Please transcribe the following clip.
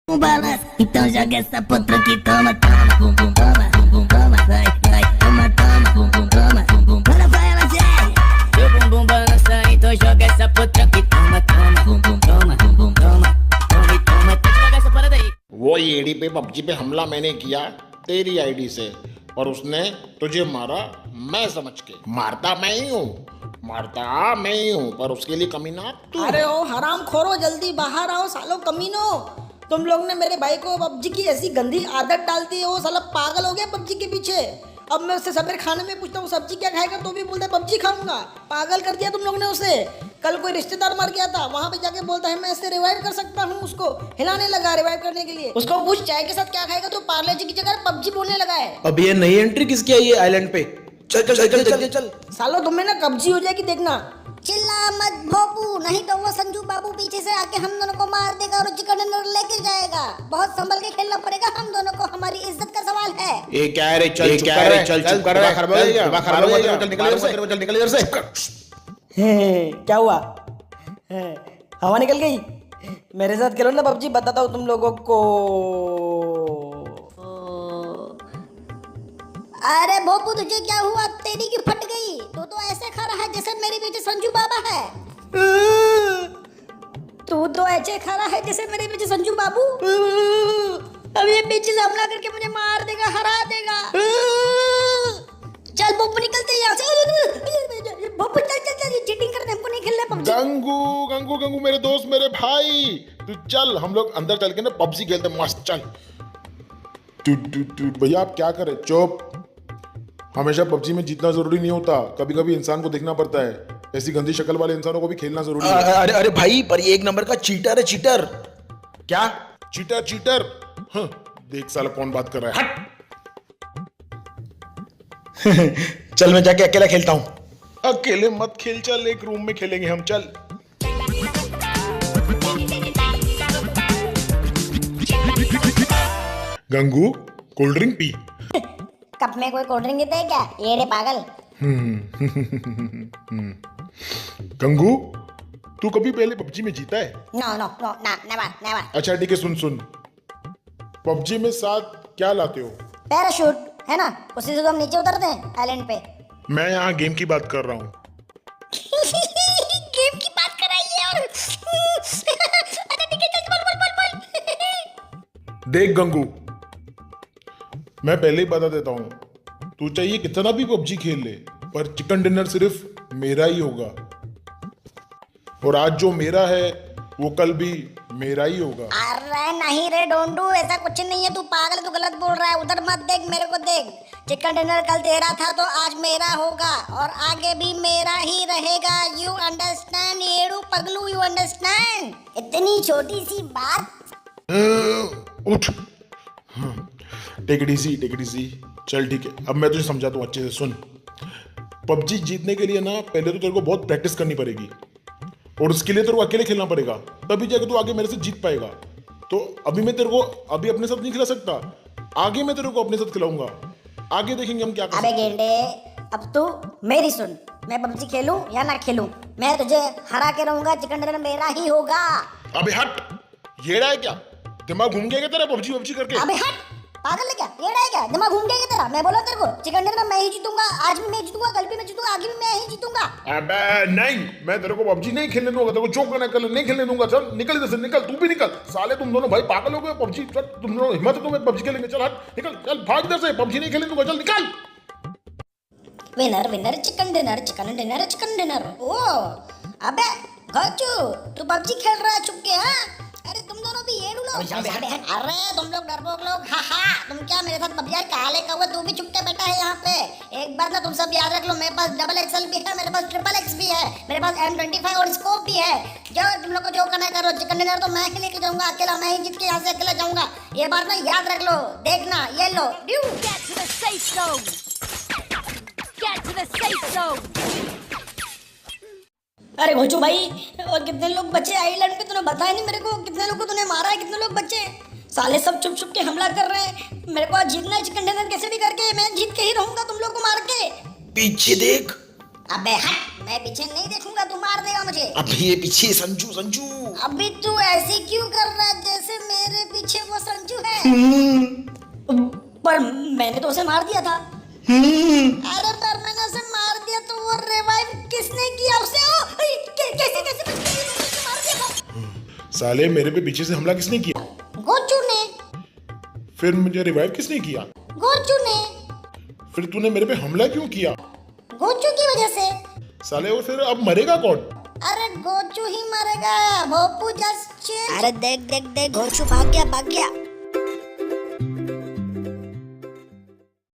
Balas, então joga essa potranca e toma, toma, bum bum toma, bum bum toma, vai, vai, toma, toma, bum bum toma, bum bum, bora pra ela, Zé. Seu bumbum balança, então joga essa potranca e toma, toma, bum bum toma, bum bum toma, toma e toma, tem que jogar essa parada aí. वो AD पे PUBG पे हमला मैंने किया तेरी ID से और उसने तुझे मारा मैं समझ के। मारता मैं ही हूँ, मारता मैं ही हूँ, पर उसके लिए कमीना तू। अरे ओ हराम खोरो, जल्दी बाहर आओ सालो कमीनो। तुम लोग ने मेरे भाई को पबजी की ऐसी गंदी आदत डाल दी है, वो साला पागल हो गया पबजी के पीछे। अब मैं उससे सवेरे खाने में पूछता हूँ सब्जी क्या खाएगा तो भी बोलता है पबजी खाऊंगा। पागल कर दिया तुम लोग ने उसे। कल कोई रिश्तेदार मर गया था, वहां पे जाके बोलता है मैं इससे रिवाइव कर सकता हूँ, उसको हिलाने लगा रिवाइव करने के लिए। उसको पूछ चाय के साथ क्या खाएगा तो पार्ले जी की जगह पबजी बोलने लगा है। अब ये नई एंट्री किसकी आई है आइलैंड पे? चल चल चल चल चल चल। सालो तुम्हें ना कब्जी हो जाएगी देखना। चिल्ला मत भोपू, नहीं तो वो संजू बाबू पीछे से आके हम दोनों को मार देगा और चिकन डिनर लेके जाएगा। बहुत संभल के खेलना पड़ेगा हम दोनों को, हमारी इज्जत का सवाल है। ये क्या है रे? चल क्या है रे? चल चुप कर रे, खराब हो जाएगा, खराब हो जाएगा, चल निकल इधर से, चल निकल इधर से। क्या हुआ? हवा निकल गई? मेरे साथ खेलो ना पबजी, बताता हूँ तुम लोगों को। अरे भोपू तुझे क्या हुआ? तेरी की फट गई। तो ऐसे खा रहा है जैसे मेरे पीछे संजू बाबा है। तू तो ऐसे खा रहा है जैसे मेरे पीछे संजू बाबू। अब ये पीछे से हमला करके मुझे मार देगा, हरा देगा। चल भोपू निकलते हैं यहाँ से। भोपू चल चल चल, चीटिंग करते हमको नहीं खेलना पबजी। गंगू गंगू गंगू मेरे दोस्त, मेरे भाई, तू चल हम लोग अंदर चल के ना पबजी खेलते मस्त। चल टू भैया आप क्या करें? चुप। हमेशा पबजी में जीतना जरूरी नहीं होता, कभी कभी इंसान को देखना पड़ता है। ऐसी गंदी शक्ल वाले इंसानों को भी खेलना जरूरी है। अरे अरे भाई, पर ये एक नंबर का चीटर है, चीटर। क्या चीटर? चीटर? हाँ, देख साला कौन बात कर रहा है। हट। चल मैं जाके अकेला खेलता हूँ। अकेले मत खेल, चल एक रूम में खेलेंगे हम। चल Gangu cold drink P. Cup में कोई कोल्ड ड्रिंक देता है क्या? ये रे पागल। गंगू तू कभी पहले पबजी में जीता है? नो नो नो ना, नेवर नेवर। अच्छा ठीक है, सुन सुन, पबजी में साथ क्या लाते हो? पैराशूट है ना, उसी से तो हम नीचे उतरते हैं आइलैंड पे। मैं यहाँ गेम की बात कर रहा हूँ। गेम की बात कर रही है और अच्छा ठीक है, चल बोल। देख गंगू, मैं पहले ही बता देता हूँ, तू चाहिए कितना भी पबजी खेल ले, पर चिकन डिनर सिर्फ मेरा ही होगा। और आज जो मेरा है वो कल भी मेरा ही होगा। अरे नहीं रे डोंडू, ऐसा कुछ नहीं है, तू पागल, तू गलत बोल रहा है। उधर मत देख, मेरे को देख। चिकन डिनर कल तेरा था तो आज मेरा होगा और आगे भी मेरा ही रहेगा। यू अंडरस्टैंड येड़ू पगलू, यू अंडरस्टैंड? इतनी छोटी सी बात। उठ, take it easy, take it easy. चल ठीक है, अब मैं तुझे समझाता हूँ अच्छे से। सुन, पबजी जीतने के लिए ना पहले तो तेरे को बहुत प्रैक्टिस करनी पड़ेगी और उसके लिए तेरे को अकेले खेलना पड़ेगा, तभी जाके तू आगे मेरे से जीत पाएगा। तो अभी मैं तेरे को अभी अपने साथ नहीं खिला सकता, आगे मैं तेरे को अपने साथ खिलाऊंगा। आगे देखेंगे हम क्या कर अबे सकते हैं। गेंडे, अब तू मेरी सुन, मैं पबजी खेलूं या ना खेलूं, मैं तुझे हरा के रहूंगा। चिकन डिनर मेरा ही होगा। अबे हट, येड़ा है क्या? दिमाग घूम गया क्या तेरा पबजी पबजी करके? अबे हट, पागल है क्या? येड़ा है क्या? दिमाग घूम गया क्या तेरा? मैं बोला तेरे को चिकन डिनर मैं ही जीतूंगा। आज भी मैं जीतूंगा, कल भी मैं जीतूंगा, आगे भी मैं ही जीतूंगा। अबे नहीं, मैं तेरे को पबजी नहीं खेलने दूंगा, तेरे को जो करना कर ले, नहीं खेलने दूंगा। चल निकल इधर से, निकल, तू भी निकल। साले तुम दोनों भाई पागल हो गए पबजी। चल तुम दोनों हिम्मत है तुम्हें पबजी खेलेंगे? चल हट, निकल, चल भाग इधर से, पबजी नहीं खेलने दूंगा, चल निकल। Winner winner chicken dinner, chicken dinner, chicken dinner. ओ अबे गच्चू, तू पबजी खेल रहा है छुप के? हाँ, अरे तुम दोनों भी ये लोग। अरे तुम लोग डरपोक लोग, हा हा, तुम क्या मेरे साथ पबजी? यार काले कौवे, तू भी छुप के बैठा है यहाँ पे। एक बार ना तुम सब याद रख लो, मेरे पास डबल एक्सएल भी है, मेरे पास ट्रिपल एक्स भी है, मेरे पास M25 और स्कोप भी है। जो तुम लोग को जो करना करो, चिकन डिनर तो मैं ही लेके जाऊंगा अकेला, मैं ही जीत के यहाँ से अकेला जाऊंगा। ये बात ना याद रख लो। देखना, ये लो due. Get to the safe zone. Get to the safe zone. अरे घोचू भाई, और कितने लोग बचे आइलैंड पे? तूने बताया नहीं मेरे को, कितने लोग को तूने मारा है, कितने लोग बचे? साले सब छुप छुप के हमला कर रहे हैं। मेरे को आज जीतना है चिकन डिनर, कैसे भी करके मैं जीत के ही रहूंगा तुम लोग को मार के। पीछे देख। अबे हट, मैं पीछे नहीं देखूंगा, तू मार देगा मुझे। अभी ये पीछे संजू संजू। अभी तू ऐसे क्यों कर रहा है जैसे मेरे पीछे पर मैंने तो उसे मार दिया था। अरे पर मैंने उसे मार दिया तो वो रिवाइव किसने किया उसे? कैसे कैसे मार दिया था? साले मेरे पे पीछे से हमला किसने किया? गोचू ने। फिर मुझे रिवाइव किसने किया? गोचू ने। फिर तूने मेरे पे हमला क्यों किया? गोचू की वजह से। साले वो फिर अब मरेगा कौन? अरे गोचू ही मरेगा। भोपू जस्ट। अरे देख देख देख गोचू भाग गया भाग गया।